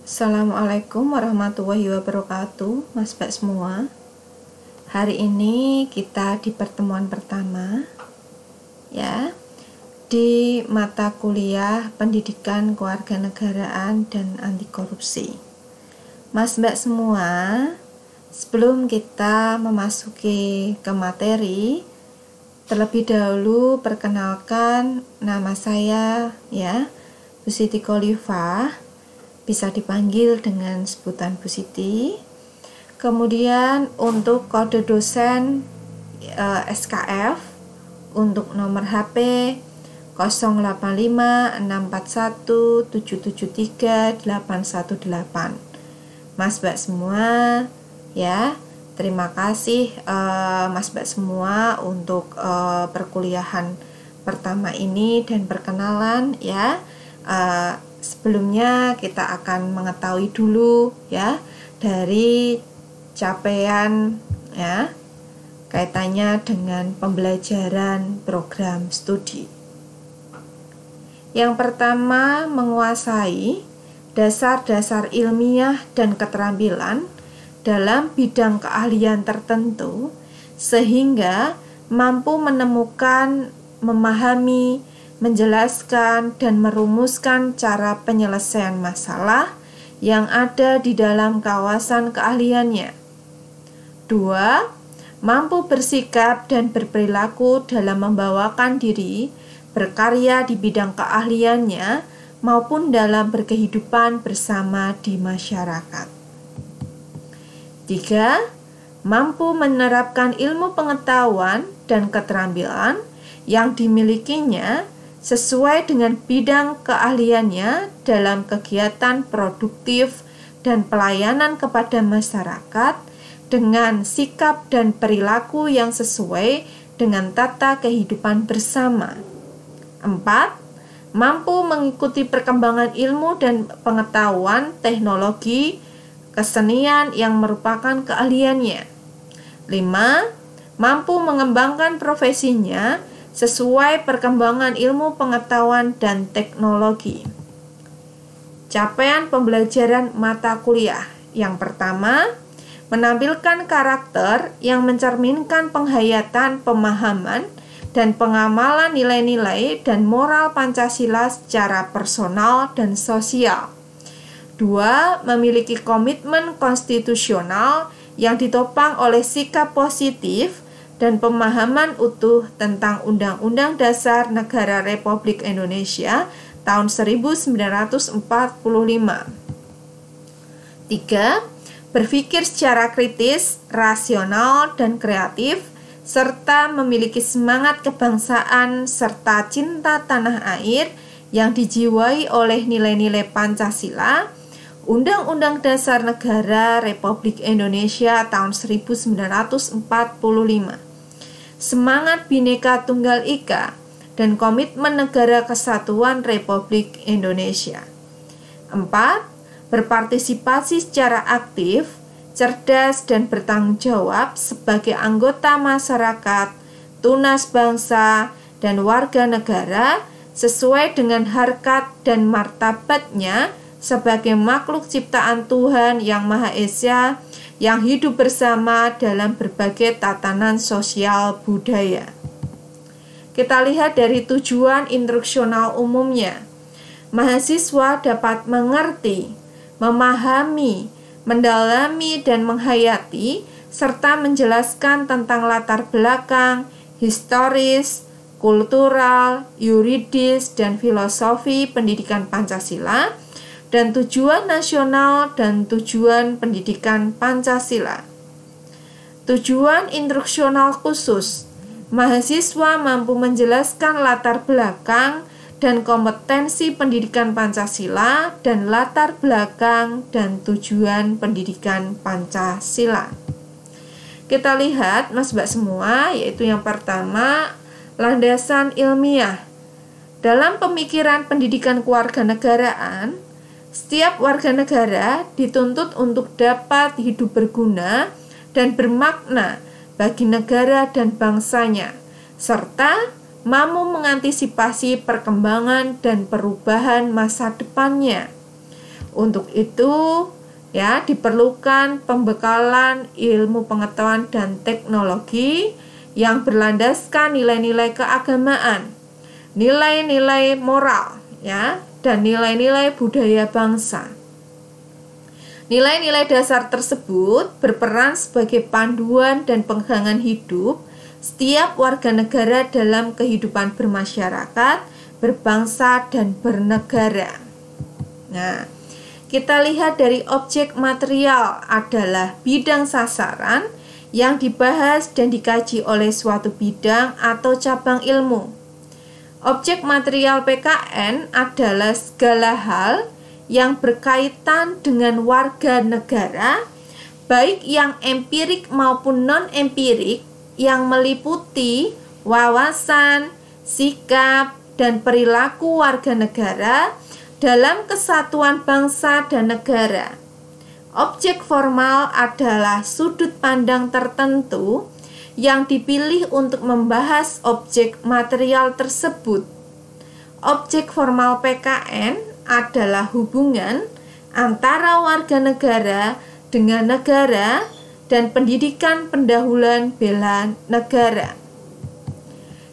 Assalamualaikum warahmatullahi wabarakatuh, Mas Mbak semua. Hari ini kita di pertemuan pertama ya, di mata kuliah Pendidikan Kewarganegaraan dan Anti Korupsi. Mas Mbak semua, sebelum kita memasuki ke materi, terlebih dahulu perkenalkan nama saya ya, Bu Siti Khalifah. Bisa dipanggil dengan sebutan Bu Siti. Kemudian untuk kode dosen SKF untuk nomor HP 085641773818. Mas Mbak semua ya, terima kasih Mas Mbak semua untuk perkuliahan pertama ini dan perkenalan ya. Sebelumnya kita akan mengetahui dulu ya dari capaian ya kaitannya dengan pembelajaran program studi. Yang pertama, menguasai dasar-dasar ilmiah dan keterampilan dalam bidang keahlian tertentu sehingga mampu menemukan, memahami, menjelaskan dan merumuskan cara penyelesaian masalah yang ada di dalam kawasan keahliannya. 2. Mampu bersikap dan berperilaku dalam membawakan diri, berkarya di bidang keahliannya maupun dalam berkehidupan bersama di masyarakat. 3. Mampu menerapkan ilmu pengetahuan dan keterampilan yang dimilikinya sesuai dengan bidang keahliannya dalam kegiatan produktif dan pelayanan kepada masyarakat dengan sikap dan perilaku yang sesuai dengan tata kehidupan bersama. 4. Mampu mengikuti perkembangan ilmu dan pengetahuan teknologi, kesenian yang merupakan keahliannya. 5. Mampu mengembangkan profesinya sesuai perkembangan ilmu pengetahuan dan teknologi. Capaian pembelajaran mata kuliah. Yang pertama, menampilkan karakter yang mencerminkan penghayatan, pemahaman, dan pengamalan nilai-nilai dan moral Pancasila secara personal dan sosial. 2. Memiliki komitmen konstitusional yang ditopang oleh sikap positif dan pemahaman utuh tentang Undang-Undang Dasar Negara Republik Indonesia tahun 1945. 3. Berpikir secara kritis, rasional, dan kreatif, serta memiliki semangat kebangsaan serta cinta tanah air yang dijiwai oleh nilai-nilai Pancasila, Undang-Undang Dasar Negara Republik Indonesia tahun 1945. Semangat Bhinneka Tunggal Ika dan komitmen negara kesatuan Republik Indonesia. 4. Berpartisipasi secara aktif, cerdas dan bertanggung jawab sebagai anggota masyarakat, tunas bangsa dan warga negara sesuai dengan harkat dan martabatnya sebagai makhluk ciptaan Tuhan Yang Maha Esa yang hidup bersama dalam berbagai tatanan sosial budaya. Kita lihat dari tujuan instruksional umumnya. Mahasiswa dapat mengerti, memahami, mendalami dan menghayati serta menjelaskan tentang latar belakang, historis, kultural, yuridis, dan filosofi pendidikan Pancasila dan tujuan nasional dan tujuan pendidikan Pancasila. Tujuan instruksional khusus. Mahasiswa mampu menjelaskan latar belakang dan kompetensi pendidikan Pancasila dan latar belakang dan tujuan pendidikan Pancasila. Kita lihat Mas Mbak semua, yaitu yang pertama, landasan ilmiah. Dalam pemikiran pendidikan kewarganegaraan, setiap warga negara dituntut untuk dapat hidup berguna dan bermakna bagi negara dan bangsanya, serta mampu mengantisipasi perkembangan dan perubahan masa depannya. Untuk itu, ya, diperlukan pembekalan ilmu pengetahuan dan teknologi yang berlandaskan nilai-nilai keagamaan, nilai-nilai moral, ya, dan nilai-nilai budaya bangsa. Nilai-nilai dasar tersebut berperan sebagai panduan dan pegangan hidup setiap warga negara dalam kehidupan bermasyarakat, berbangsa, dan bernegara. Nah, kita lihat dari objek material adalah bidang sasaran yang dibahas dan dikaji oleh suatu bidang atau cabang ilmu. Objek material PKN adalah segala hal yang berkaitan dengan warga negara, baik yang empirik maupun non-empirik, yang meliputi wawasan, sikap, dan perilaku warga negara dalam kesatuan bangsa dan negara. Objek formal adalah sudut pandang tertentu yang dipilih untuk membahas objek material tersebut. Objek formal PKN adalah hubungan antara warga negara dengan negara dan pendidikan pendahuluan bela negara.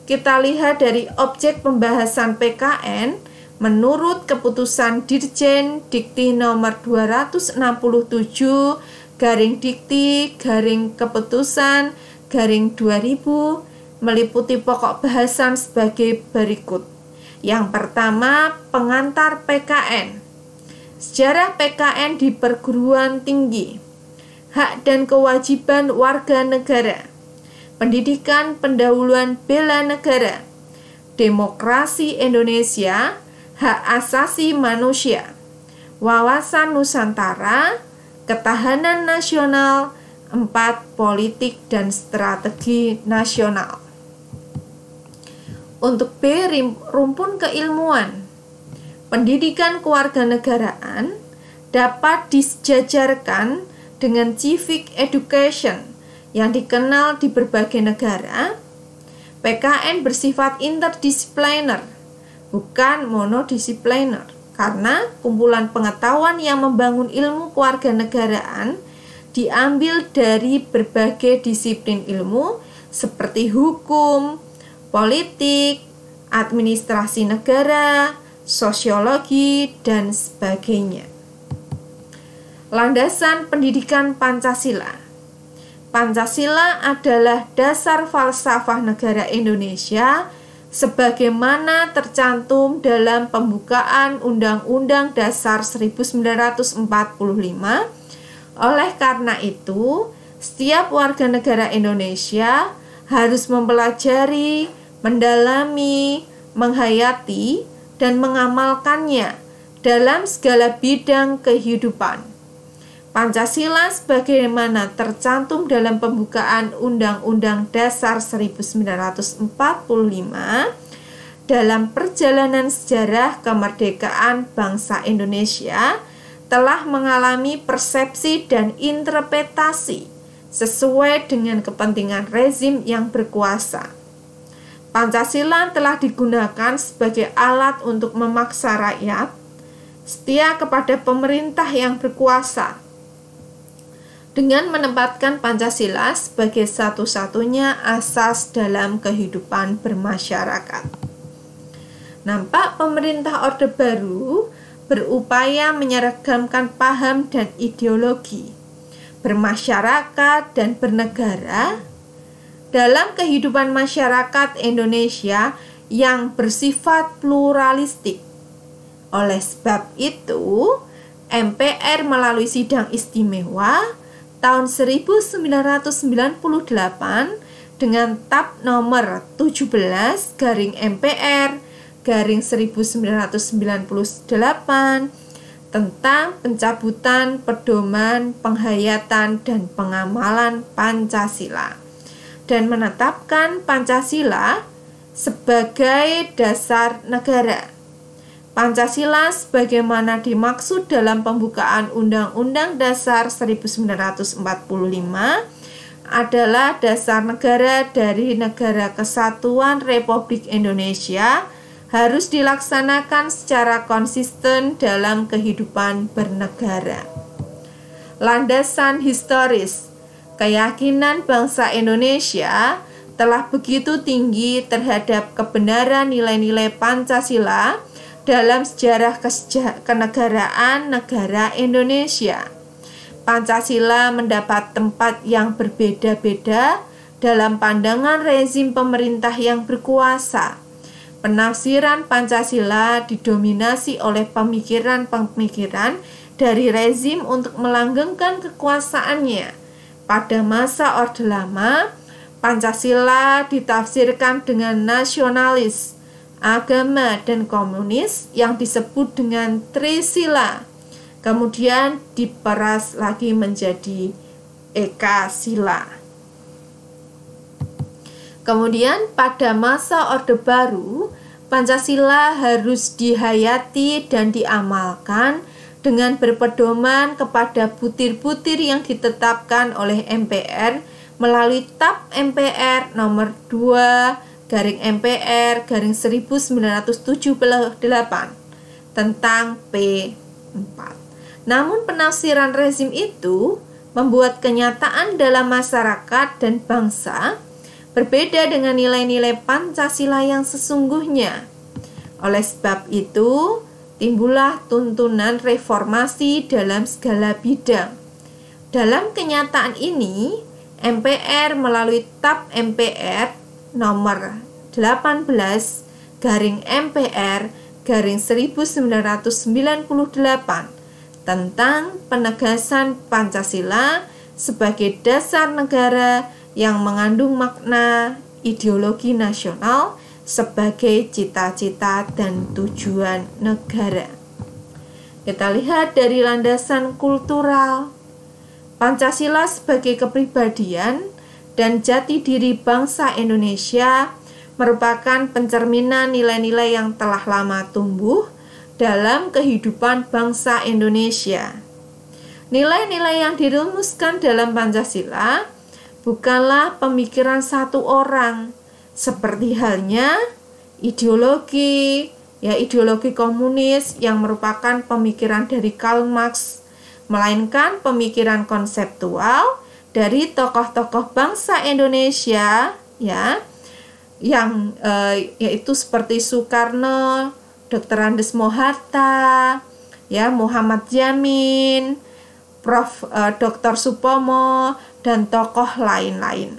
Kita lihat dari objek pembahasan PKN menurut keputusan Dirjen Dikti nomor 267/Dikti/Keputusan/2000 meliputi pokok bahasan sebagai berikut. Yang pertama, pengantar PKN. Sejarah PKN di perguruan tinggi. Hak dan kewajiban warga negara. Pendidikan pendahuluan bela negara. Demokrasi Indonesia. Hak asasi manusia. Wawasan Nusantara. Ketahanan nasional. 4. Politik dan strategi nasional. Untuk B, rumpun keilmuan. Pendidikan kewarganegaraan dapat disejajarkan dengan civic education yang dikenal di berbagai negara. PKN bersifat interdisipliner, bukan monodisipliner, karena kumpulan pengetahuan yang membangun ilmu kewarganegaraan diambil dari berbagai disiplin ilmu seperti hukum, politik, administrasi negara, sosiologi, dan sebagainya. Landasan pendidikan Pancasila. Pancasila adalah dasar falsafah negara Indonesia sebagaimana tercantum dalam pembukaan Undang-Undang Dasar 1945. Oleh karena itu, setiap warga negara Indonesia harus mempelajari, mendalami, menghayati, dan mengamalkannya dalam segala bidang kehidupan. Pancasila sebagaimana tercantum dalam pembukaan Undang-Undang Dasar 1945 dalam perjalanan sejarah kemerdekaan bangsa Indonesia telah mengalami persepsi dan interpretasi sesuai dengan kepentingan rezim yang berkuasa. Pancasila telah digunakan sebagai alat untuk memaksa rakyat setia kepada pemerintah yang berkuasa dengan menempatkan Pancasila sebagai satu-satunya asas dalam kehidupan bermasyarakat. Nampak pemerintah Orde Baru berupaya menyeragamkan paham dan ideologi bermasyarakat dan bernegara dalam kehidupan masyarakat Indonesia yang bersifat pluralistik. Oleh sebab itu, MPR melalui sidang istimewa tahun 1998 dengan tab nomor 17/MPR/1998 tentang pencabutan pedoman penghayatan dan pengamalan Pancasila dan menetapkan Pancasila sebagai dasar negara. Pancasila sebagaimana dimaksud dalam pembukaan Undang-Undang Dasar 1945 adalah dasar negara dari Negara Kesatuan Republik Indonesia harus dilaksanakan secara konsisten dalam kehidupan bernegara. Landasan historis, keyakinan bangsa Indonesia telah begitu tinggi terhadap kebenaran nilai-nilai Pancasila dalam sejarah kenegaraan negara Indonesia. Pancasila mendapat tempat yang berbeda-beda dalam pandangan rezim pemerintah yang berkuasa. Penafsiran Pancasila didominasi oleh pemikiran-pemikiran dari rezim untuk melanggengkan kekuasaannya. Pada masa Orde Lama, Pancasila ditafsirkan dengan nasionalis, agama, dan komunis yang disebut dengan Trisila. Kemudian diperas lagi menjadi Ekasila. Kemudian pada masa Orde Baru, Pancasila harus dihayati dan diamalkan dengan berpedoman kepada butir-butir yang ditetapkan oleh MPR melalui TAP MPR nomor 2/MPR/1978 tentang P4. Namun penafsiran rezim itu membuat kenyataan dalam masyarakat dan bangsa berbeda dengan nilai-nilai Pancasila yang sesungguhnya. Oleh sebab itu, timbullah tuntunan reformasi dalam segala bidang. Dalam kenyataan ini, MPR melalui TAP MPR nomor 18/MPR/1998 tentang penegasan Pancasila sebagai dasar negara yang mengandung makna ideologi nasional sebagai cita-cita dan tujuan negara. Kita lihat dari landasan kultural. Pancasila sebagai kepribadian dan jati diri bangsa Indonesia merupakan pencerminan nilai-nilai yang telah lama tumbuh dalam kehidupan bangsa Indonesia. Nilai-nilai yang dirumuskan dalam Pancasila bukanlah pemikiran satu orang, seperti halnya ideologi komunis yang merupakan pemikiran dari Karl Marx, melainkan pemikiran konseptual dari tokoh-tokoh bangsa Indonesia yaitu seperti Soekarno, Dr. Andes Mohatta, Muhammad Yamin, Prof. Dr. Supomo, dan tokoh lain-lain.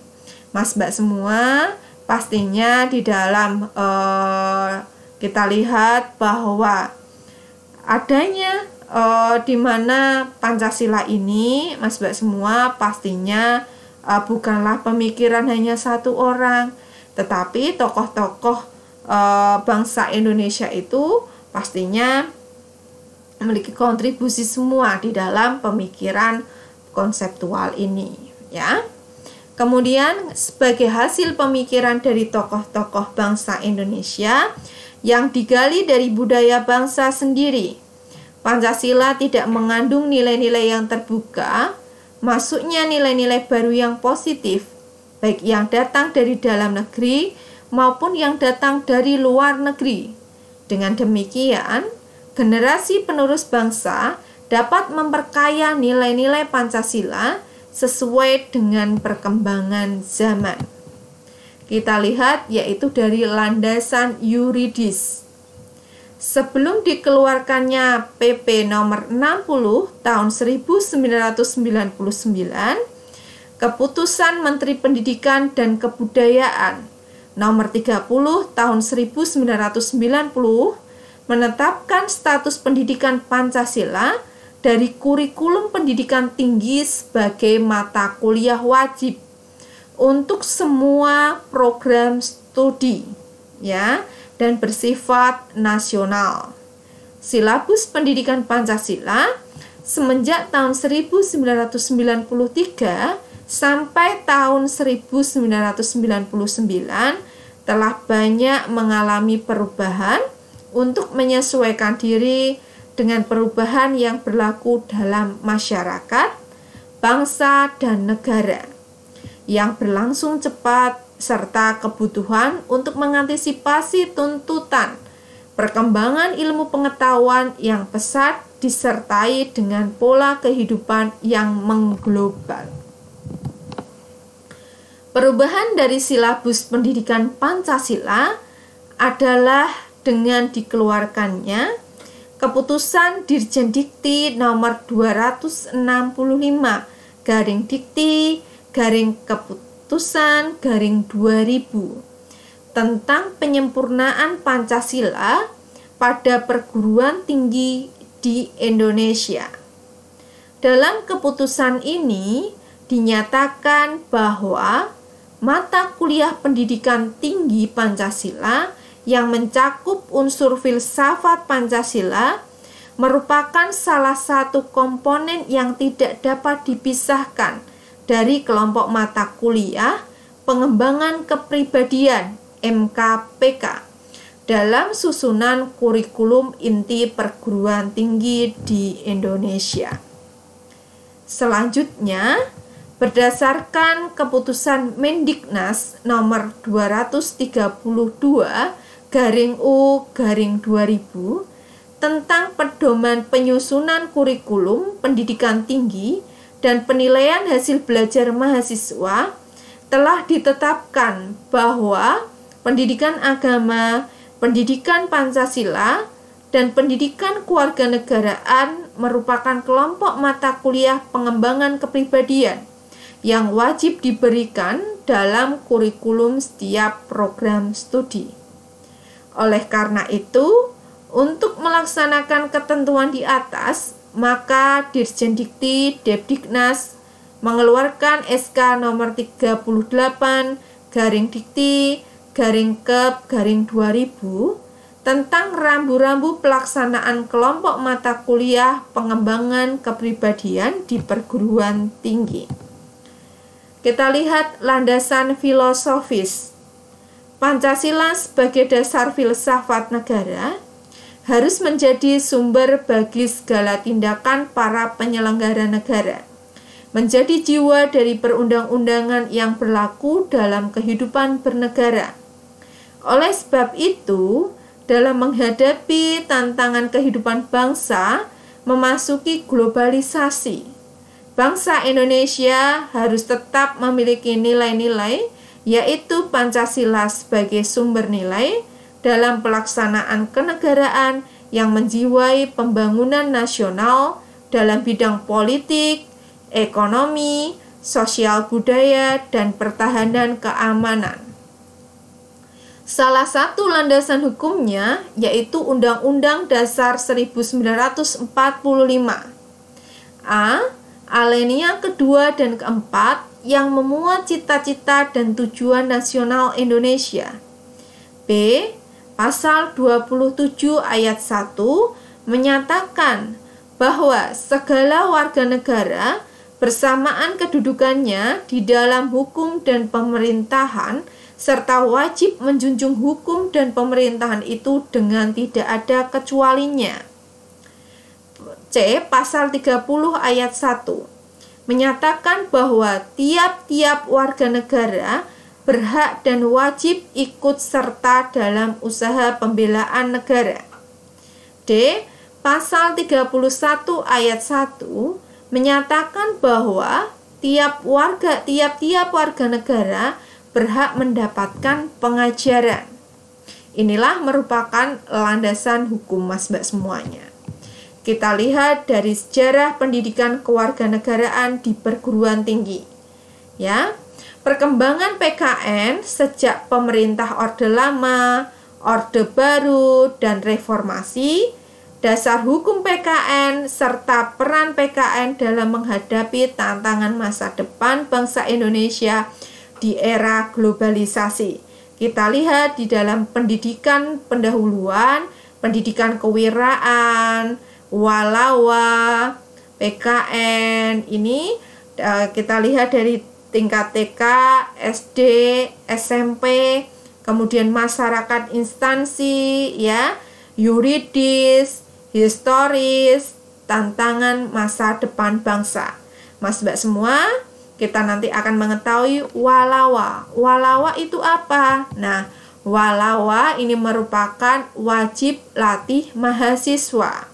Mas Mbak semua, pastinya di dalam kita lihat bahwa adanya di mana Pancasila ini, Mas Mbak semua, pastinya bukanlah pemikiran hanya satu orang, tetapi tokoh-tokoh bangsa Indonesia itu pastinya memiliki kontribusi semua di dalam pemikiran konseptual ini, ya. Kemudian sebagai hasil pemikiran dari tokoh-tokoh bangsa Indonesia yang digali dari budaya bangsa sendiri, Pancasila tidak mengandung nilai-nilai yang terbuka, masuknya nilai-nilai baru yang positif, baik yang datang dari dalam negeri maupun yang datang dari luar negeri. Dengan demikian, generasi penerus bangsa dapat memperkaya nilai-nilai Pancasila sesuai dengan perkembangan zaman. Kita lihat yaitu dari landasan yuridis. Sebelum dikeluarkannya PP nomor 60 tahun 1999, Keputusan Menteri Pendidikan dan Kebudayaan nomor 30 tahun 1990 menetapkan status pendidikan Pancasila dari kurikulum pendidikan tinggi sebagai mata kuliah wajib untuk semua program studi, dan bersifat nasional. Silabus pendidikan Pancasila semenjak tahun 1993 sampai tahun 1999 telah banyak mengalami perubahan untuk menyesuaikan diri dengan perubahan yang berlaku dalam masyarakat, bangsa, dan negara yang berlangsung cepat serta kebutuhan untuk mengantisipasi tuntutan perkembangan ilmu pengetahuan yang pesat disertai dengan pola kehidupan yang mengglobal. Perubahan dari silabus pendidikan Pancasila adalah dengan dikeluarkannya Keputusan Dirjen Dikti nomor 265/Dikti/Keputusan/2000 tentang penyempurnaan Pancasila pada perguruan tinggi di Indonesia. Dalam keputusan ini dinyatakan bahwa mata kuliah pendidikan tinggi Pancasila yang mencakup unsur filsafat Pancasila merupakan salah satu komponen yang tidak dapat dipisahkan dari kelompok mata kuliah pengembangan kepribadian MKPK dalam susunan kurikulum inti perguruan tinggi di Indonesia. Selanjutnya, berdasarkan keputusan Mendiknas nomor 232/U/2000 tentang pedoman penyusunan kurikulum pendidikan tinggi dan penilaian hasil belajar mahasiswa, telah ditetapkan bahwa pendidikan agama, pendidikan Pancasila, dan pendidikan kewarganegaraan merupakan kelompok mata kuliah pengembangan kepribadian yang wajib diberikan dalam kurikulum setiap program studi. Oleh karena itu, untuk melaksanakan ketentuan di atas, maka Dirjen Dikti Depdiknas mengeluarkan SK nomor 38/Dikti/Kep/2000 tentang rambu-rambu pelaksanaan kelompok mata kuliah pengembangan kepribadian di perguruan tinggi. Kita lihat landasan filosofis. Pancasila sebagai dasar filsafat negara harus menjadi sumber bagi segala tindakan para penyelenggara negara, menjadi jiwa dari perundang-undangan yang berlaku dalam kehidupan bernegara. Oleh sebab itu, dalam menghadapi tantangan kehidupan bangsa memasuki globalisasi, bangsa Indonesia harus tetap memiliki nilai-nilai, yaitu Pancasila sebagai sumber nilai dalam pelaksanaan kenegaraan yang menjiwai pembangunan nasional dalam bidang politik, ekonomi, sosial budaya, dan pertahanan keamanan. Salah satu landasan hukumnya yaitu Undang-Undang Dasar 1945. Alinea kedua dan keempat yang memuat cita-cita dan tujuan nasional Indonesia. B. Pasal 27 ayat 1 menyatakan bahwa segala warga negara bersamaan kedudukannya di dalam hukum dan pemerintahan serta wajib menjunjung hukum dan pemerintahan itu dengan tidak ada kecualinya. C. Pasal 30 ayat 1 menyatakan bahwa tiap-tiap warga negara berhak dan wajib ikut serta dalam usaha pembelaan negara. D. Pasal 31 ayat 1 menyatakan bahwa tiap-tiap warga negara berhak mendapatkan pengajaran. Inilah merupakan landasan hukum Mas Mbak semuanya. Kita lihat dari sejarah pendidikan kewarganegaraan di perguruan tinggi. Ya, perkembangan PKN sejak pemerintah Orde Lama, Orde Baru, dan Reformasi, dasar hukum PKN, serta peran PKN dalam menghadapi tantangan masa depan bangsa Indonesia di era globalisasi. Kita lihat di dalam pendidikan pendahuluan, pendidikan kewiraan, walawa, PKN, ini kita lihat dari tingkat TK, SD, SMP, kemudian masyarakat instansi, ya, yuridis, historis, tantangan masa depan bangsa. Mas Mbak semua, kita nanti akan mengetahui walawa. Walawa itu apa? Nah, Walawa ini merupakan wajib latih mahasiswa.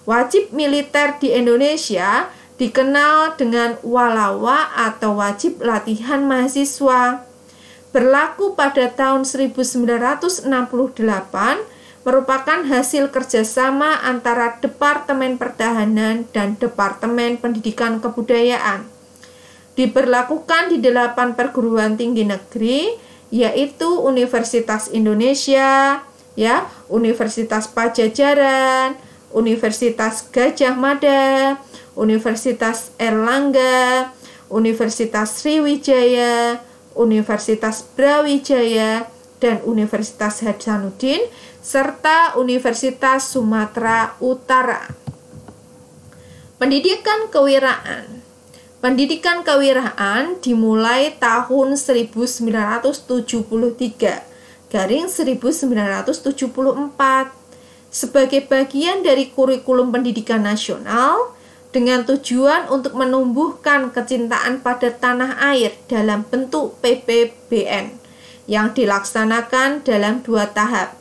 Wajib militer di Indonesia dikenal dengan walawa atau wajib latihan mahasiswa. Berlaku pada tahun 1968, merupakan hasil kerjasama antara Departemen Pertahanan dan Departemen Pendidikan Kebudayaan. Diberlakukan di 8 perguruan tinggi negeri, yaitu Universitas Indonesia, Universitas Pajajaran, Universitas Gadjah Mada, Universitas Erlangga, Universitas Sriwijaya, Universitas Brawijaya, dan Universitas Hasanuddin, serta Universitas Sumatera Utara. Pendidikan kewiraan. Pendidikan kewiraan dimulai tahun 1973/1974 sebagai bagian dari kurikulum pendidikan nasional dengan tujuan untuk menumbuhkan kecintaan pada tanah air dalam bentuk PPBN yang dilaksanakan dalam 2 tahap,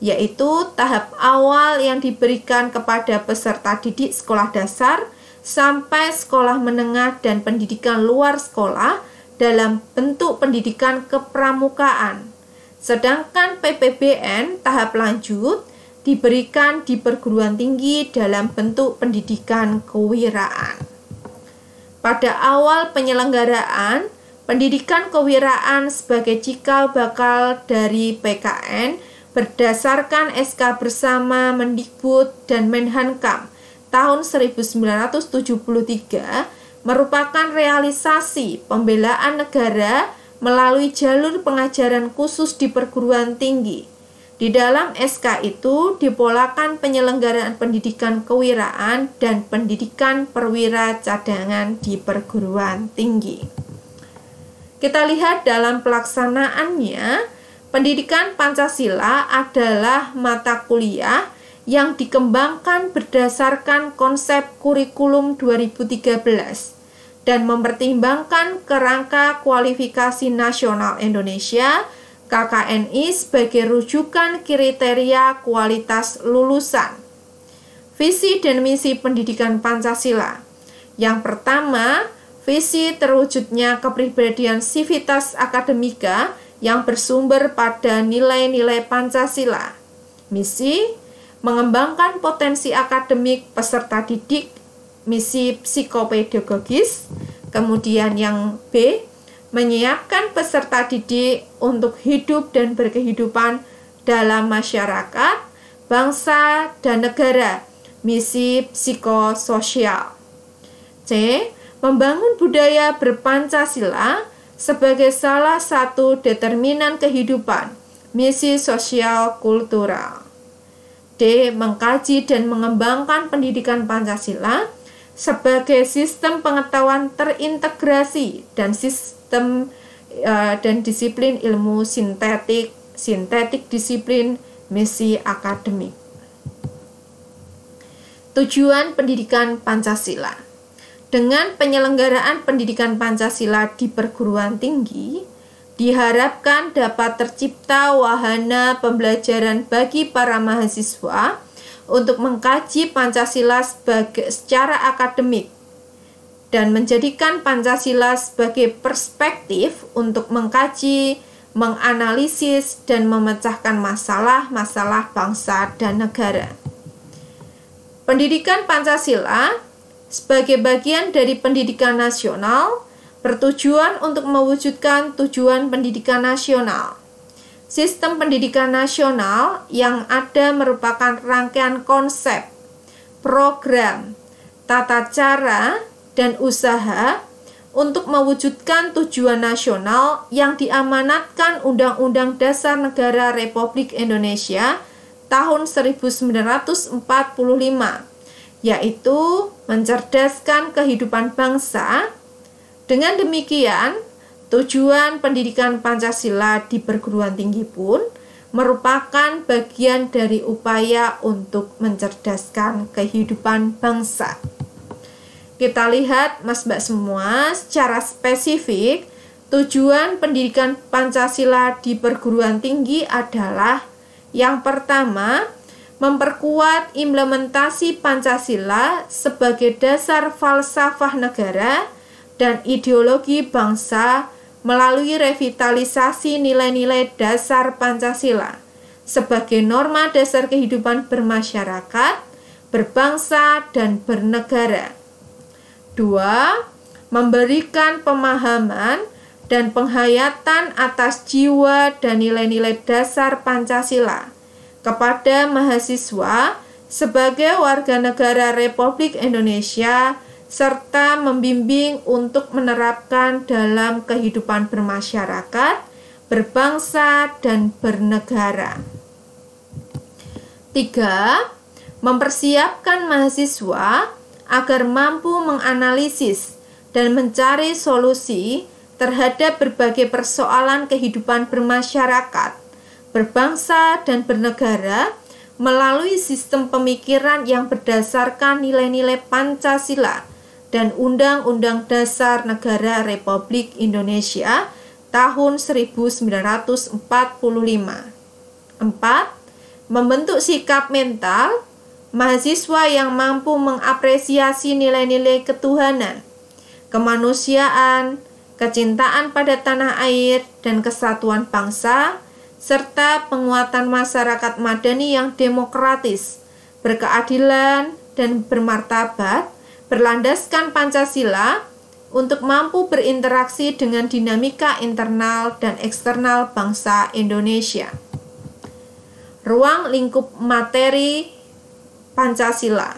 yaitu tahap awal yang diberikan kepada peserta didik sekolah dasar sampai sekolah menengah dan pendidikan luar sekolah dalam bentuk pendidikan kepramukaan. Sedangkan PPBN tahap lanjut diberikan di perguruan tinggi dalam bentuk pendidikan kewiraan. Pada awal penyelenggaraan, pendidikan kewiraan sebagai cikal bakal dari PKN berdasarkan SK bersama Mendikbud dan Menhankam tahun 1973 merupakan realisasi pembelaan negara melalui jalur pengajaran khusus di perguruan tinggi. Di dalam SK itu dipolakan penyelenggaraan pendidikan kewiraan dan pendidikan perwira cadangan di perguruan tinggi. Kita lihat dalam pelaksanaannya, pendidikan Pancasila adalah mata kuliah yang dikembangkan berdasarkan konsep kurikulum 2013 dan mempertimbangkan kerangka kualifikasi nasional Indonesia KKNI sebagai rujukan kriteria kualitas lulusan. Visi dan misi pendidikan Pancasila. Yang pertama, visi terwujudnya kepribadian sivitas akademika yang bersumber pada nilai-nilai Pancasila. Misi, mengembangkan potensi akademik peserta didik, misi psikopedagogis. Kemudian yang B, menyiapkan peserta didik untuk hidup dan berkehidupan dalam masyarakat, bangsa, dan negara, misi psikososial. C, membangun budaya berpancasila sebagai salah satu determinan kehidupan, misi sosial kultural. D, mengkaji dan mengembangkan pendidikan Pancasila sebagai sistem pengetahuan terintegrasi dan sistem dan disiplin ilmu sintetik disiplin, misi akademik. Tujuan pendidikan Pancasila. Dengan penyelenggaraan pendidikan Pancasila di perguruan tinggi, diharapkan dapat tercipta wahana pembelajaran bagi para mahasiswa untuk mengkaji Pancasila secara akademik dan menjadikan Pancasila sebagai perspektif untuk mengkaji, menganalisis, dan memecahkan masalah-masalah bangsa dan negara. Pendidikan Pancasila sebagai bagian dari pendidikan nasional bertujuan untuk mewujudkan tujuan pendidikan nasional. Sistem pendidikan nasional yang ada merupakan rangkaian konsep, program, tata cara, dan usaha untuk mewujudkan tujuan nasional yang diamanatkan Undang-Undang Dasar Negara Republik Indonesia tahun 1945, yaitu mencerdaskan kehidupan bangsa. Dengan demikian, tujuan pendidikan Pancasila di perguruan tinggi pun merupakan bagian dari upaya untuk mencerdaskan kehidupan bangsa. Kita lihat Mas Mbak semua secara spesifik Tujuan pendidikan Pancasila di perguruan tinggi adalah yang pertama, memperkuat implementasi Pancasila sebagai dasar falsafah negara dan ideologi bangsa melalui revitalisasi nilai-nilai dasar Pancasila sebagai norma dasar kehidupan bermasyarakat, berbangsa, dan bernegara. 2. Memberikan pemahaman dan penghayatan atas jiwa dan nilai-nilai dasar Pancasila kepada mahasiswa sebagai warga negara Republik Indonesia serta membimbing untuk menerapkan dalam kehidupan bermasyarakat, berbangsa, dan bernegara. 3. Mempersiapkan mahasiswa agar mampu menganalisis dan mencari solusi terhadap berbagai persoalan kehidupan bermasyarakat, berbangsa, dan bernegara melalui sistem pemikiran yang berdasarkan nilai-nilai Pancasila dan Undang-Undang Dasar Negara Republik Indonesia tahun 1945. 4. Membentuk sikap mental mahasiswa yang mampu mengapresiasi nilai-nilai ketuhanan, kemanusiaan, kecintaan pada tanah air dan kesatuan bangsa, serta penguatan masyarakat madani yang demokratis, berkeadilan, dan bermartabat, berlandaskan Pancasila untuk mampu berinteraksi dengan dinamika internal dan eksternal bangsa Indonesia. Ruang lingkup materi Pancasila,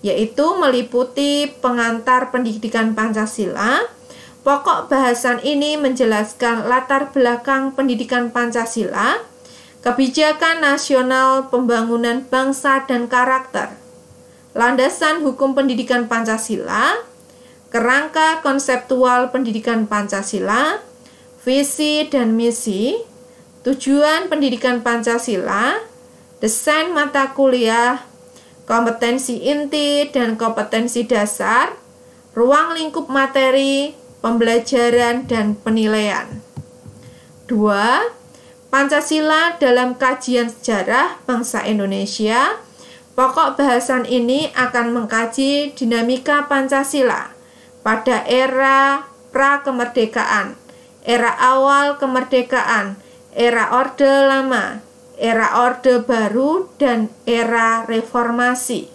yaitu meliputi pengantar pendidikan Pancasila. Pokok bahasan ini menjelaskan latar belakang pendidikan Pancasila, kebijakan nasional pembangunan bangsa dan karakter, landasan hukum pendidikan Pancasila, kerangka konseptual pendidikan Pancasila, visi dan misi, tujuan pendidikan Pancasila, desain mata kuliah, kompetensi inti dan kompetensi dasar, ruang lingkup materi, pembelajaran, dan penilaian. 2. Pancasila dalam kajian sejarah bangsa Indonesia. Pokok bahasan ini akan mengkaji dinamika Pancasila pada era pra-kemerdekaan, era awal kemerdekaan, era Orde Lama, era Orde Baru, dan era reformasi.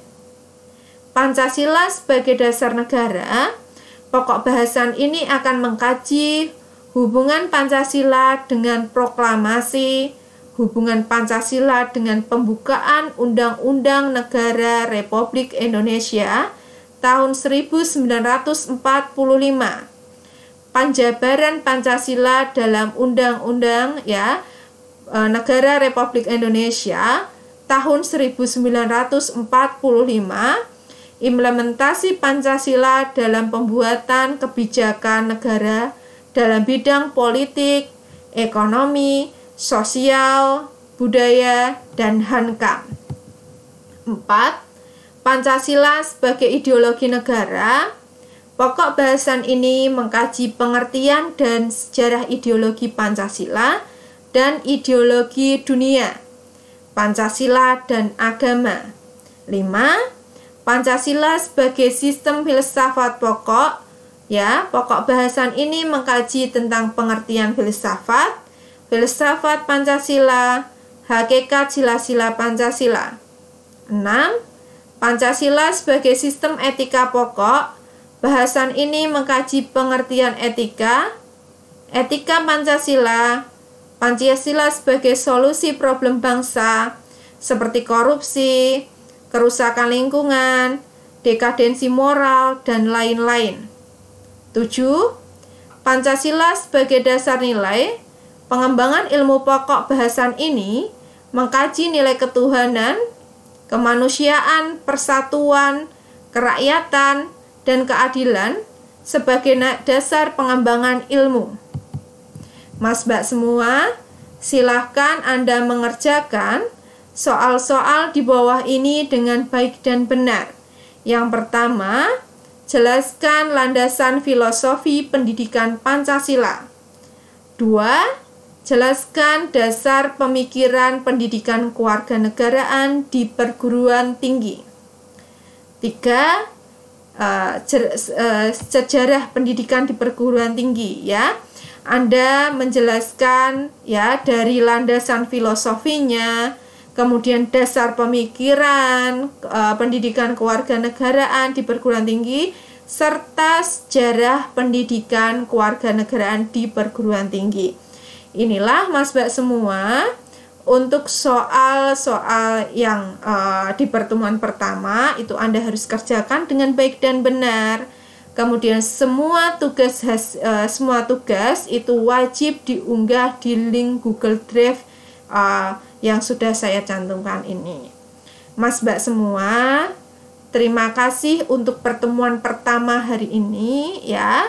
Pancasila sebagai dasar negara. Pokok bahasan ini akan mengkaji hubungan Pancasila dengan proklamasi, hubungan Pancasila dengan pembukaan Undang-Undang Negara Republik Indonesia tahun 1945, penjabaran Pancasila dalam Undang-Undang Negara Republik Indonesia tahun 1945, implementasi Pancasila dalam pembuatan kebijakan negara dalam bidang politik, ekonomi, sosial, budaya, dan HANKAM. 4. Pancasila sebagai ideologi negara. Pokok bahasan ini mengkaji pengertian dan sejarah ideologi Pancasila dan ideologi dunia, Pancasila dan agama. 5. Pancasila sebagai sistem filsafat pokok. Pokok bahasan ini mengkaji tentang pengertian filsafat, filsafat Pancasila, hakikat sila-sila Pancasila. 6. Pancasila sebagai sistem etika pokok. Bahasan ini mengkaji pengertian etika, etika Pancasila, Pancasila sebagai solusi problem bangsa seperti korupsi, kerusakan lingkungan, dekadensi moral, dan lain-lain. 7. Pancasila sebagai dasar nilai. Pengembangan ilmu pokok bahasan ini mengkaji nilai ketuhanan, kemanusiaan, persatuan, kerakyatan, dan keadilan sebagai dasar pengembangan ilmu. Mas Mbak semua, silahkan Anda mengerjakan soal-soal di bawah ini dengan baik dan benar. Yang pertama, jelaskan landasan filosofi pendidikan Pancasila. 2. Jelaskan dasar pemikiran pendidikan kewarganegaraan di perguruan tinggi. 3. Sejarah pendidikan di perguruan tinggi, ya. Anda menjelaskan ya dari landasan filosofinya, kemudian dasar pemikiran pendidikan kewarganegaraan di perguruan tinggi, serta sejarah pendidikan kewarganegaraan di perguruan tinggi. Inilah Mas Mbak semua untuk soal-soal yang di pertemuan pertama itu Anda harus kerjakan dengan baik dan benar. Kemudian semua tugas itu wajib diunggah di link Google Drive yang sudah saya cantumkan ini. Mas Mbak semua, terima kasih untuk pertemuan pertama hari ini ya.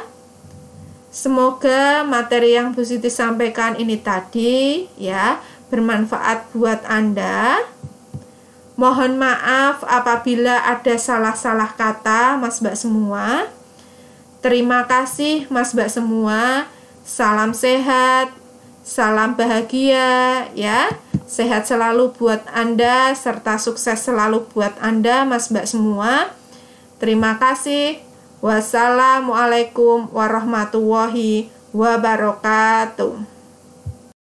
Semoga materi yang Bu Siti sampaikan ini tadi ya bermanfaat buat Anda. Mohon maaf apabila ada salah-salah kata Mas Mbak semua. Terima kasih Mas Mbak semua. Salam sehat, salam bahagia ya. Sehat selalu buat Anda serta sukses selalu buat Anda Mas Mbak semua. Terima kasih. Wassalamualaikum warahmatullahi wabarakatuh.